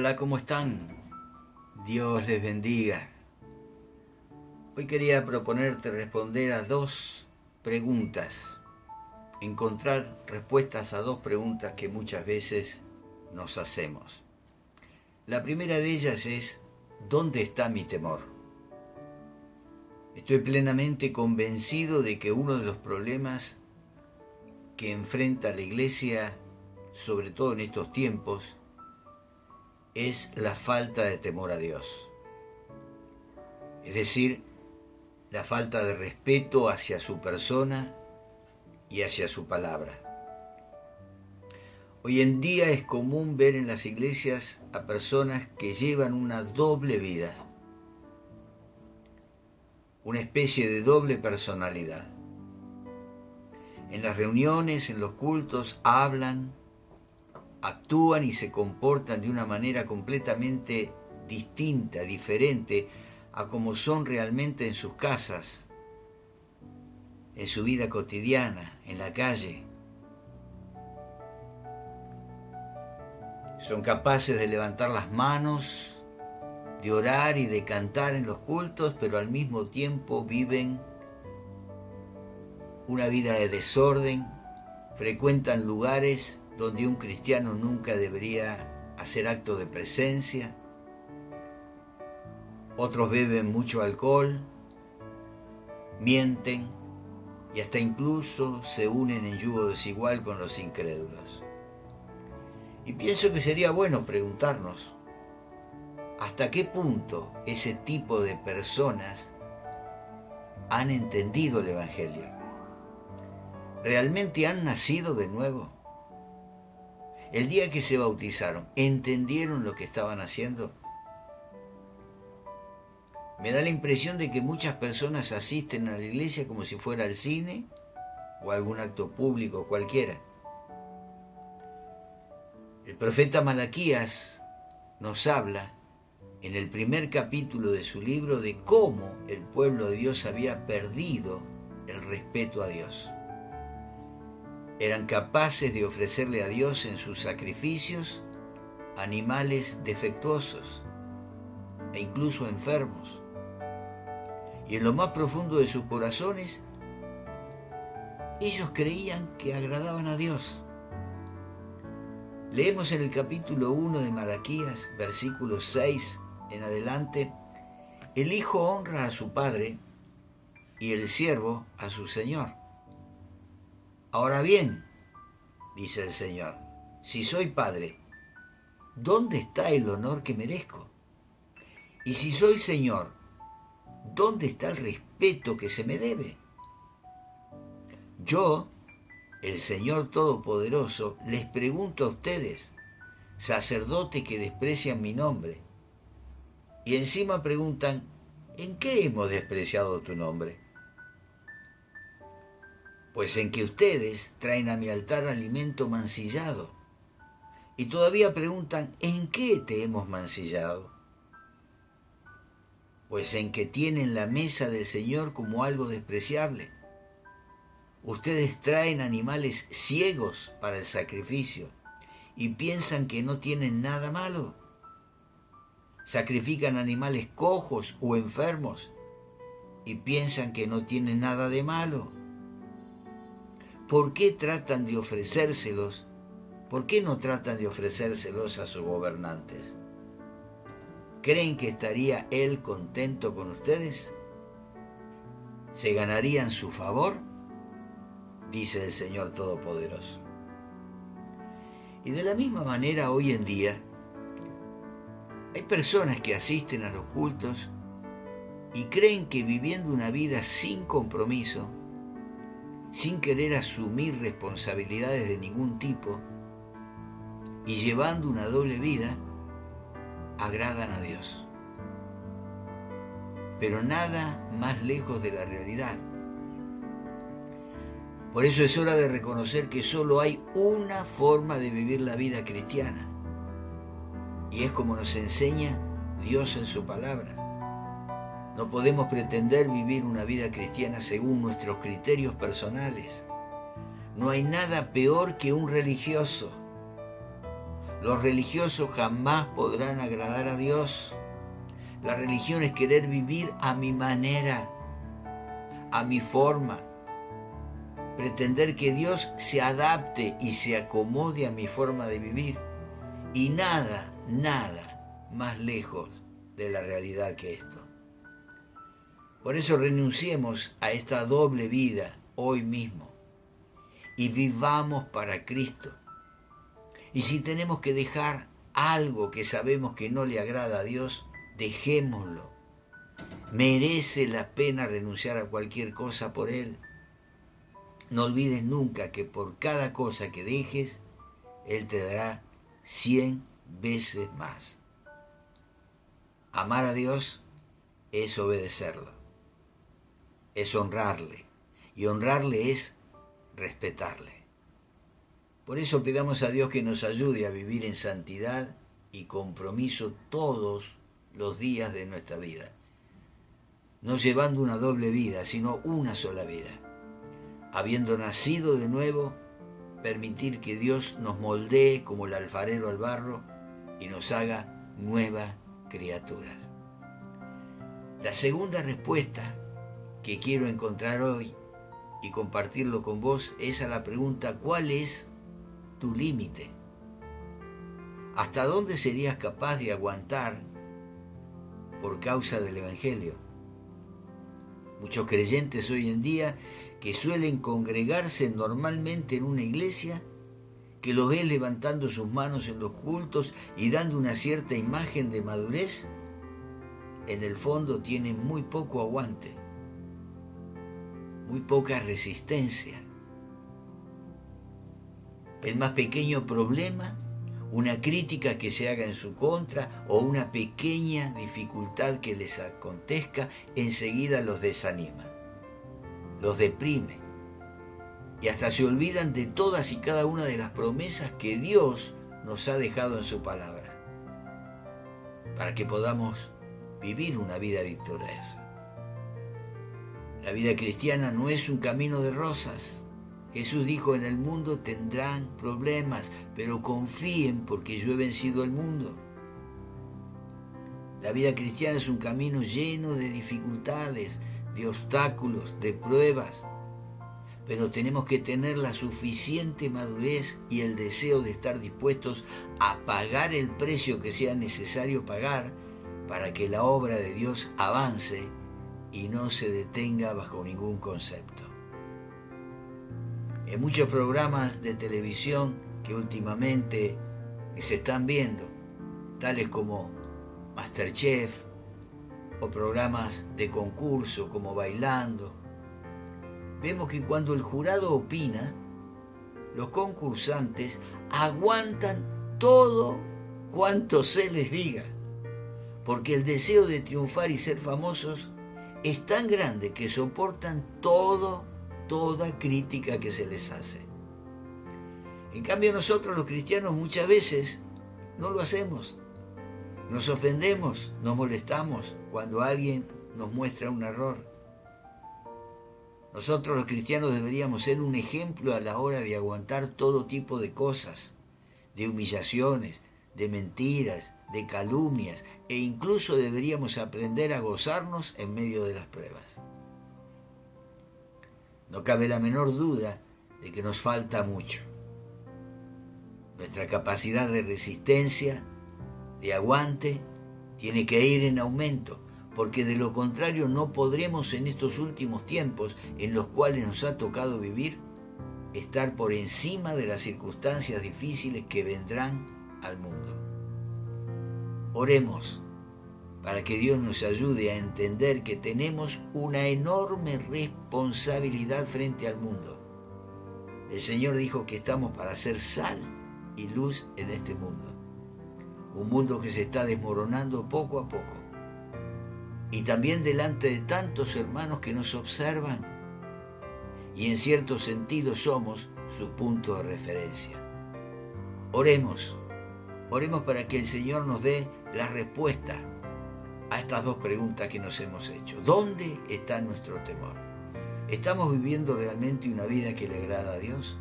Hola, ¿cómo están? Dios les bendiga. Hoy quería proponerte responder a dos preguntas, encontrar respuestas a dos preguntas que muchas veces nos hacemos. La primera de ellas es, ¿dónde está mi temor? Estoy plenamente convencido de que uno de los problemas que enfrenta la Iglesia, sobre todo en estos tiempos, es la falta de temor a Dios. Es decir, la falta de respeto hacia su persona y hacia su palabra. Hoy en día es común ver en las iglesias a personas que llevan una doble vida, una especie de doble personalidad. En las reuniones, en los cultos, hablan, actúan y se comportan de una manera completamente distinta, diferente a como son realmente en sus casas, en su vida cotidiana, en la calle. Son capaces de levantar las manos, de orar y de cantar en los cultos, pero al mismo tiempo viven una vida de desorden, frecuentan lugares donde un cristiano nunca debería hacer acto de presencia. Otros beben mucho alcohol, mienten y hasta incluso se unen en yugo desigual con los incrédulos. Y pienso que sería bueno preguntarnos, ¿hasta qué punto ese tipo de personas han entendido el Evangelio? ¿Realmente han nacido de nuevo? El día que se bautizaron, ¿entendieron lo que estaban haciendo? Me da la impresión de que muchas personas asisten a la iglesia como si fuera al cine o a algún acto público cualquiera. El profeta Malaquías nos habla en el primer capítulo de su libro de cómo el pueblo de Dios había perdido el respeto a Dios. Eran capaces de ofrecerle a Dios en sus sacrificios animales defectuosos e incluso enfermos. Y en lo más profundo de sus corazones, ellos creían que agradaban a Dios. Leemos en el capítulo 1 de Malaquías, versículos 6 en adelante, el hijo honra a su padre y el siervo a su señor. Ahora bien, dice el Señor, si soy padre, ¿dónde está el honor que merezco? Y si soy señor, ¿dónde está el respeto que se me debe? Yo, el Señor Todopoderoso, les pregunto a ustedes, sacerdotes que desprecian mi nombre, y encima preguntan, ¿en qué hemos despreciado tu nombre? Pues en que ustedes traen a mi altar alimento mancillado, y todavía preguntan, ¿en qué te hemos mancillado? Pues en que tienen la mesa del Señor como algo despreciable. Ustedes traen animales ciegos para el sacrificio y piensan que no tienen nada malo. Sacrifican animales cojos o enfermos y piensan que no tienen nada de malo. ¿Por qué tratan de ofrecérselos? ¿Por qué no tratan de ofrecérselos a sus gobernantes? ¿Creen que estaría él contento con ustedes? ¿Se ganarían su favor? Dice el Señor Todopoderoso. Y de la misma manera hoy en día hay personas que asisten a los cultos y creen que viviendo una vida sin compromiso, sin querer asumir responsabilidades de ningún tipo y llevando una doble vida, agradan a Dios. Pero nada más lejos de la realidad. Por eso es hora de reconocer que solo hay una forma de vivir la vida cristiana, y es como nos enseña Dios en su palabra. No podemos pretender vivir una vida cristiana según nuestros criterios personales. No hay nada peor que un religioso. Los religiosos jamás podrán agradar a Dios. La religión es querer vivir a mi manera, a mi forma. Pretender que Dios se adapte y se acomode a mi forma de vivir. Y nada más lejos de la realidad que esto. Por eso renunciemos a esta doble vida hoy mismo y vivamos para Cristo. Y si tenemos que dejar algo que sabemos que no le agrada a Dios, dejémoslo. Merece la pena renunciar a cualquier cosa por Él. No olvides nunca que por cada cosa que dejes, Él te dará 100 veces más. Amar a Dios es obedecerlo, es honrarle, y honrarle es respetarle. Por eso pidamos a Dios que nos ayude a vivir en santidad y compromiso todos los días de nuestra vida, no llevando una doble vida, sino una sola vida. Habiendo nacido de nuevo, permitir que Dios nos moldee como el alfarero al barro y nos haga nuevas criaturas. La segunda respuesta que quiero encontrar hoy y compartirlo con vos es a la pregunta: ¿cuál es tu límite? ¿Hasta dónde serías capaz de aguantar por causa del Evangelio? Muchos creyentes hoy en día que suelen congregarse normalmente en una iglesia, que los ves levantando sus manos en los cultos y dando una cierta imagen de madurez, en el fondo tienen muy poco aguante, muy poca resistencia. El más pequeño problema, una crítica que se haga en su contra o una pequeña dificultad que les acontezca, enseguida los desanima, los deprime y hasta se olvidan de todas y cada una de las promesas que Dios nos ha dejado en su palabra para que podamos vivir una vida victoriosa. La vida cristiana no es un camino de rosas. Jesús dijo: en el mundo tendrán problemas, pero confíen porque yo he vencido el mundo. La vida cristiana es un camino lleno de dificultades, de obstáculos, de pruebas, pero tenemos que tener la suficiente madurez y el deseo de estar dispuestos a pagar el precio que sea necesario pagar para que la obra de Dios avance y no se detenga bajo ningún concepto. En muchos programas de televisión que últimamente se están viendo, tales como MasterChef o programas de concurso como Bailando, vemos que cuando el jurado opina, los concursantes aguantan todo cuanto se les diga, porque el deseo de triunfar y ser famosos es tan grande que soportan toda crítica que se les hace. En cambio nosotros los cristianos muchas veces no lo hacemos. Nos ofendemos, nos molestamos cuando alguien nos muestra un error. Nosotros los cristianos deberíamos ser un ejemplo a la hora de aguantar todo tipo de cosas, de humillaciones, de mentiras, de calumnias, e incluso deberíamos aprender a gozarnos en medio de las pruebas. No cabe la menor duda de que nos falta mucho. Nuestra capacidad de resistencia, de aguante, tiene que ir en aumento, porque de lo contrario no podremos en estos últimos tiempos en los cuales nos ha tocado vivir, estar por encima de las circunstancias difíciles que vendrán al mundo. Oremos para que Dios nos ayude a entender que tenemos una enorme responsabilidad frente al mundo. El Señor dijo que estamos para ser sal y luz en este mundo. Un mundo que se está desmoronando poco a poco. Y también delante de tantos hermanos que nos observan. Y en cierto sentido somos su punto de referencia. Oremos para que el Señor nos dé la respuesta a estas dos preguntas que nos hemos hecho. ¿Dónde está nuestro temor? ¿Estamos viviendo realmente una vida que le agrada a Dios?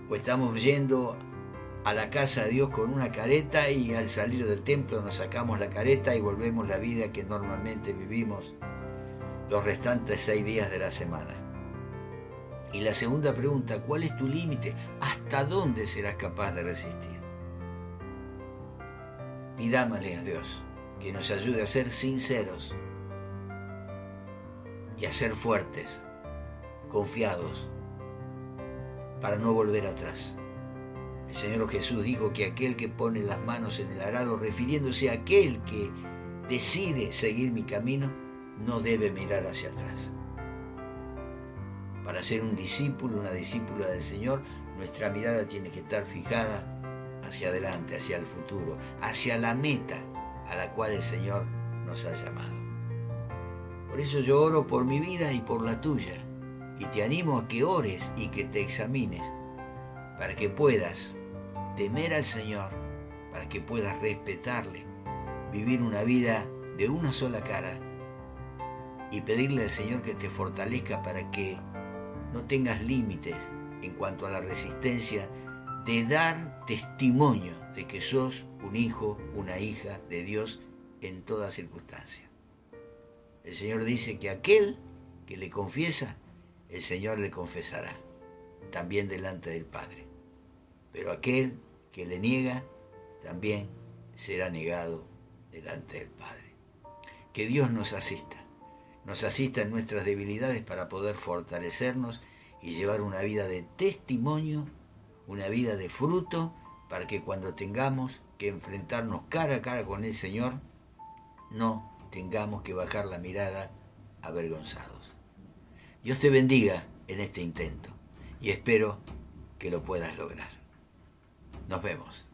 ¿O estamos yendo a la casa de Dios con una careta y al salir del templo nos sacamos la careta y volvemos la vida que normalmente vivimos los restantes 6 días de la semana. Y la segunda pregunta, ¿cuál es tu límite? ¿Hasta dónde serás capaz de resistir? Pidámosle a Dios que nos ayude a ser sinceros y a ser fuertes, confiados, para no volver atrás. El Señor Jesús dijo que aquel que pone las manos en el arado, refiriéndose a aquel que decide seguir mi camino, no debe mirar hacia atrás. Para ser un discípulo, una discípula del Señor, nuestra mirada tiene que estar fijada hacia adelante, hacia el futuro, hacia la meta a la cual el Señor nos ha llamado. Por eso yo oro por mi vida y por la tuya, y te animo a que ores y que te examines, para que puedas temer al Señor, para que puedas respetarle, vivir una vida de una sola cara y pedirle al Señor que te fortalezca para que no tengas límites en cuanto a la resistencia de dar testimonio de que sos un hijo, una hija de Dios en toda circunstancia. El Señor dice que aquel que le confiesa, el Señor le confesará, también delante del Padre. Pero aquel que le niega, también será negado delante del Padre. Que Dios nos asista en nuestras debilidades para poder fortalecernos y llevar una vida de testimonio, una vida de fruto, para que cuando tengamos que enfrentarnos cara a cara con el Señor, no tengamos que bajar la mirada avergonzados. Dios te bendiga en este intento y espero que lo puedas lograr. Nos vemos.